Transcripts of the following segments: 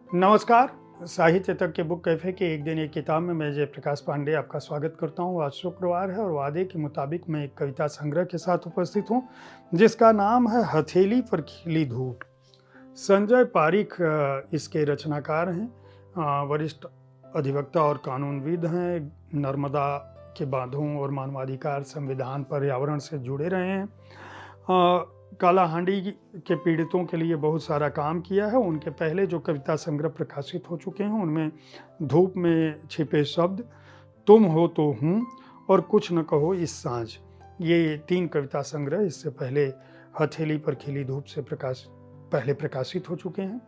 नमस्कार। साहित्य तक के बुक कैफ़े के एक दिन एक किताब में मैं जयप्रकाश पांडे आपका स्वागत करता हूँ। आज शुक्रवार है और वादे के मुताबिक मैं एक कविता संग्रह के साथ उपस्थित हूँ जिसका नाम है हथेली पर खिली धूप। संजय पारीख इसके रचनाकार हैं। वरिष्ठ अधिवक्ता और कानूनविद हैं। नर्मदा के बांधों और मानवाधिकार, संविधान, पर्यावरण से जुड़े रहे हैं। कालाहांडी के पीड़ितों के लिए बहुत सारा काम किया है। उनके पहले जो कविता संग्रह प्रकाशित हो चुके हैं उनमें धूप में छिपे शब्द, तुम हो तो हूँ और कुछ न कहो इस सांझ, ये 3 कविता संग्रह इससे पहले हथेली पर खिली धूप से पहले प्रकाशित हो चुके हैं।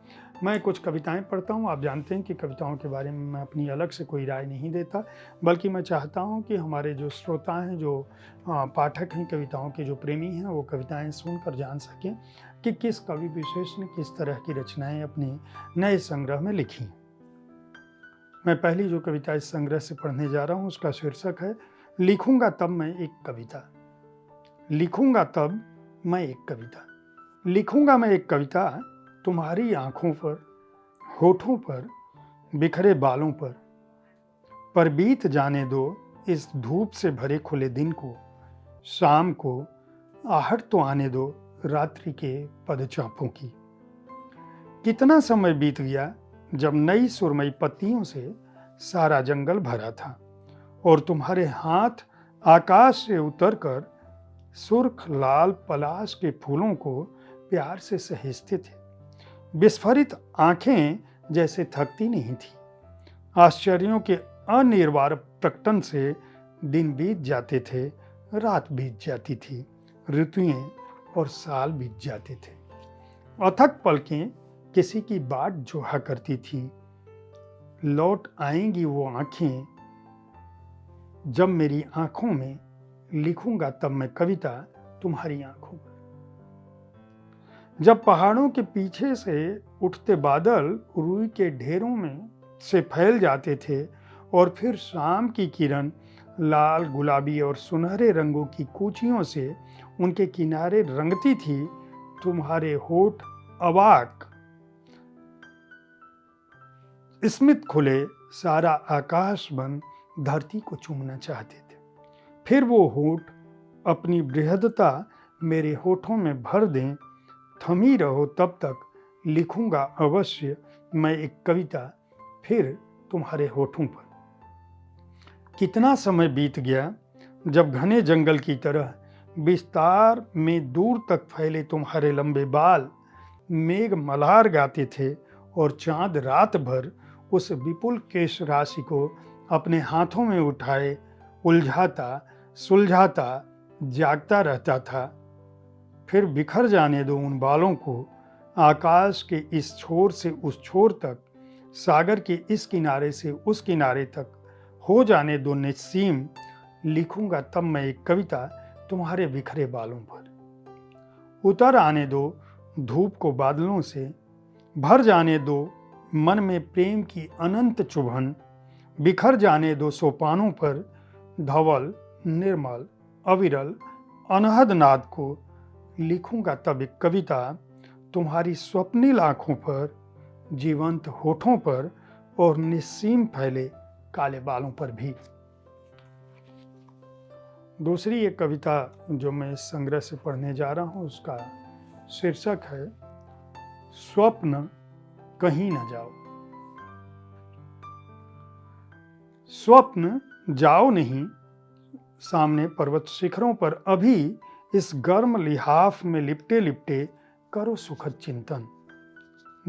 मैं कुछ कविताएं पढ़ता हूं। आप जानते हैं कि कविताओं के बारे में मैं अपनी अलग से कोई राय नहीं देता, बल्कि मैं चाहता हूं कि हमारे जो श्रोता हैं, जो पाठक हैं, कविताओं के जो प्रेमी हैं, वो कविताएं सुनकर जान सकें कि किस कवि विशेष ने किस तरह की रचनाएं अपने नए संग्रह में लिखी। मैं पहली जो कविता इस संग्रह से पढ़ने जा रहा हूँ उसका शीर्षक है लिखूंगा तब मैं एक कविता। लिखूंगा तब मैं एक कविता। लिखूंगा मैं एक कविता तुम्हारी आंखों पर, होठों पर, बिखरे बालों पर बीत जाने दो इस धूप से भरे खुले दिन को। शाम को आहट तो आने दो रात्रि के पदचापों की। कितना समय बीत गया जब नई सुरमई पत्तियों से सारा जंगल भरा था और तुम्हारे हाथ आकाश से उतरकर सुर्ख लाल पलाश के फूलों को प्यार से सहेजते थे। विस्फारित आंखें जैसे थकती नहीं थी। आश्चर्यों के अनिर्वाण प्रकटन से दिन बीत जाते थे, रात बीत जाती थी, ऋतुएं और साल बीत जाते थे। अथक पलकें किसी की बाट जोहा करती थी। लौट आएंगी वो आंखें जब मेरी आंखों में लिखूंगा तब मैं कविता तुम्हारी आंखों पर। जब पहाड़ों के पीछे से उठते बादल रुई के ढेरों में से फैल जाते थे और फिर शाम की किरण लाल, गुलाबी और सुनहरे रंगों की कूचियों से उनके किनारे रंगती थी, तुम्हारे होठ अवाक स्मित खुले सारा आकाश बन धरती को चूमना चाहते थे। फिर वो होठ अपनी बृहदता मेरे होठों में भर दें। थमी रहो तब तक लिखूंगा अवश्य मैं एक कविता फिर तुम्हारे होठों पर। कितना समय बीत गया जब घने जंगल की तरह विस्तार में दूर तक फैले तुम्हारे लंबे बाल मेघ मल्हार गाते थे और चांद रात भर उस विपुल केश राशि को अपने हाथों में उठाए उलझाता सुलझाता जागता रहता था। फिर बिखर जाने दो उन बालों को आकाश के इस छोर से उस छोर तक, सागर के इस किनारे से उस किनारे तक हो जाने दो निस्सीम। लिखूंगा तब मैं एक कविता तुम्हारे बिखरे बालों पर। उतर आने दो धूप को बादलों से, भर जाने दो मन में प्रेम की अनंत चुभन। बिखर जाने दो सोपानों पर धवल, निर्मल, अविरल, अनहद नाद को। लिखूंगा तब एक कविता तुम्हारी स्वप्निल आंखों पर, जीवंत होठों पर और निस्सीम फैले काले बालों पर भी। दूसरी एक कविता जो मैं इस संग्रह से पढ़ने जा रहा हूँ उसका शीर्षक है स्वप्न कहीं न जाओ। स्वप्न जाओ नहीं, सामने पर्वत शिखरों पर अभी इस गर्म लिहाफ में लिपटे लिपटे करो सुखद चिंतन।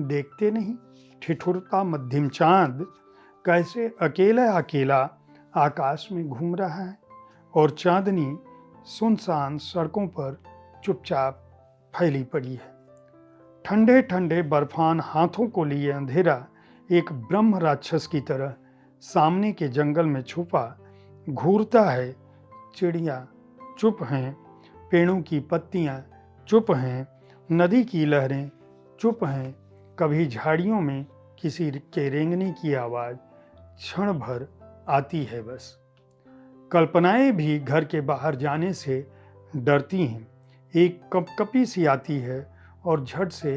देखते नहीं ठिठुरता मध्यम चांद कैसे अकेला अकेला आकाश में घूम रहा है और चांदनी सुनसान सड़कों पर चुपचाप फैली पड़ी है। ठंडे ठंडे बर्फान हाथों को लिए अंधेरा एक ब्रह्म राक्षस की तरह सामने के जंगल में छुपा घूरता है। चिड़िया चुप हैं, पेड़ों की पत्तियां चुप हैं, नदी की लहरें चुप हैं। कभी झाड़ियों में किसी के रेंगने की आवाज़ क्षण भर आती है बस। कल्पनाएं भी घर के बाहर जाने से डरती हैं। एक कपकपी सी आती है और झट से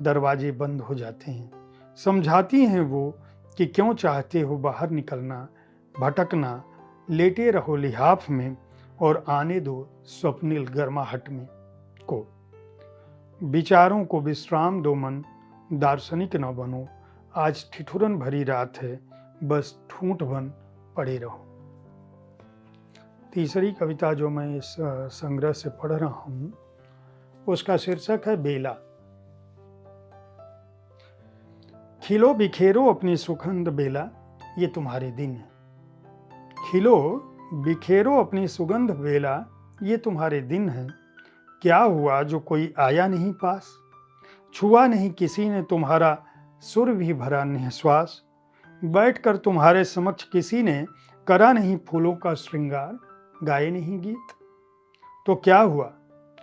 दरवाजे बंद हो जाते हैं। समझाती हैं वो कि क्यों चाहते हो बाहर निकलना, भटकना, लेटे रहो लिहाफ में और आने दो स्वप्निल गर्माहट में को। विचारों को विश्राम दो मन, दार्शनिक न बनो, आज ठिठुरन भरी रात है, बस ठूंठ बन पड़े रहो। तीसरी कविता जो मैं इस संग्रह से पढ़ रहा हूँ उसका शीर्षक है बेला। खिलो बिखेरो अपनी सुगंध बेला, ये तुम्हारे दिन है। खिलो बिखेरो अपनी सुगंध बेला, ये तुम्हारे दिन है। क्या हुआ जो कोई आया नहीं पास, छुआ नहीं किसी ने तुम्हारा सुर भी भरा निश्वास। बैठकर तुम्हारे समक्ष किसी ने करा नहीं फूलों का श्रृंगार, गाए नहीं गीत। तो क्या हुआ,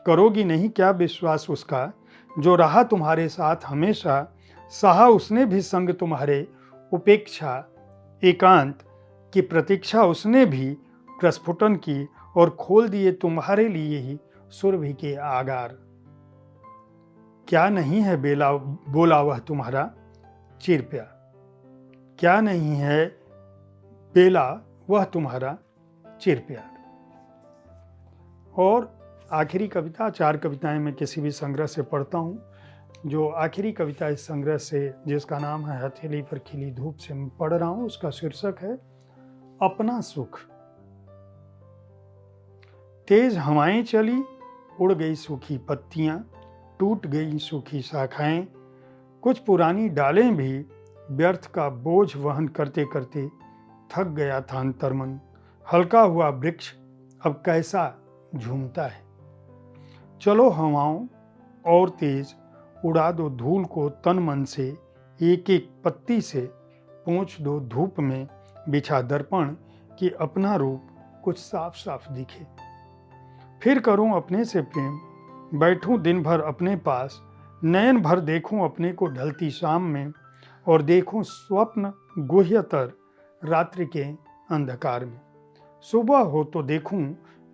करोगी नहीं क्या विश्वास उसका, जो रहा तुम्हारे साथ हमेशा। सहा उसने भी संग तुम्हारे, उपेक्षा एकांत की प्रतीक्षा उसने भी प्रस्फुटन की, और खोल दिए तुम्हारे लिए ही सुरभि के आगार। क्या नहीं है बेला बोला वह तुम्हारा चिर प्यार, क्या नहीं है बेला वह तुम्हारा चिर प्यार। और आखिरी कविता, 4 कविताएं मैं किसी भी संग्रह से पढ़ता हूँ। जो आखिरी कविता इस संग्रह से, जिसका नाम है हथेली पर खिली धूप, से मैं पढ़ रहा हूँ, उसका शीर्षक है अपना सुख। तेज हवाएं चली, उड़ गई सूखी पत्तियां, टूट गई सूखी शाखाएं। कुछ पुरानी डालें भी व्यर्थ का बोझ वहन करते करते थक गया था अंतर्मन। हल्का हुआ वृक्ष अब कैसा झूमता है। चलो हवाओं और तेज, उड़ा दो धूल को तन मन से। एक एक पत्ती से पोंछ दो धूप में बिछा दर्पण, कि अपना रूप कुछ साफ साफ दिखे। फिर करूं अपने से प्रेम, बैठूं दिन भर अपने पास। नयन भर देखूं अपने को ढलती शाम में, और देखूं स्वप्न गुह्यतर रात्रि के अंधकार में। सुबह हो तो देखूं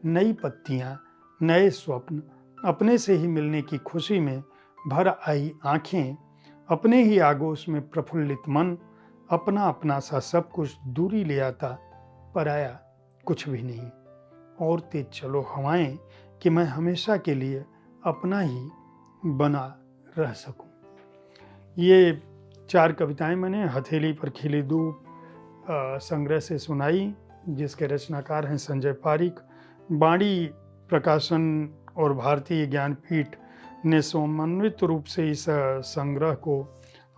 नई पत्तियां, नए स्वप्न, अपने से ही मिलने की खुशी में भर आई आंखें। अपने ही आगोश में प्रफुल्लित मन, अपना अपना सा सब कुछ दूरी ले आता, पराया कुछ भी नहीं। और तेज चलो हवाएं, कि मैं हमेशा के लिए अपना ही बना रह सकूं। ये 4 कविताएं मैंने हथेली पर खिली धूप संग्रह से सुनाई, जिसके रचनाकार हैं संजय पारिक। बाणी प्रकाशन और भारतीय ज्ञानपीठ ने समन्वित रूप से इस संग्रह को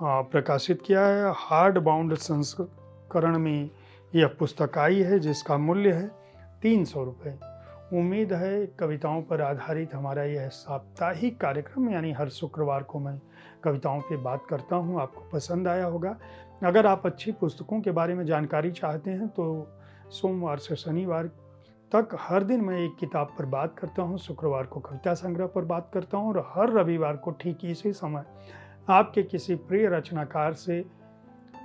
प्रकाशित किया है। हार्ड बाउंड संस्करण में यह पुस्तक आई है, जिसका मूल्य है 300 रुपये। उम्मीद है कविताओं पर आधारित हमारा यह साप्ताहिक कार्यक्रम, यानी हर शुक्रवार को मैं कविताओं पे बात करता हूँ, आपको पसंद आया होगा। अगर आप अच्छी पुस्तकों के बारे में जानकारी चाहते हैं तो सोमवार से शनिवार तक हर दिन मैं एक किताब पर बात करता हूँ। शुक्रवार को कविता संग्रह पर बात करता हूँ, और हर रविवार को ठीक इसी समय आपके किसी प्रिय रचनाकार से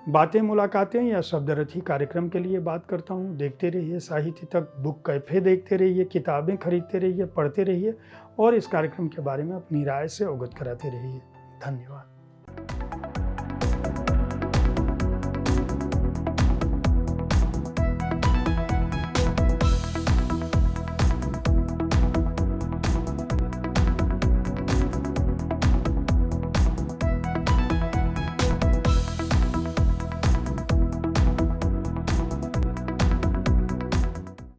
बातें, मुलाकातें या शब्दरथी कार्यक्रम के लिए बात करता हूँ। देखते रहिए साहित्य तक बुक कैफे, देखते रहिए, किताबें खरीदते रहिए, पढ़ते रहिए, और इस कार्यक्रम के बारे में अपनी राय से अवगत कराते रहिए। धन्यवाद।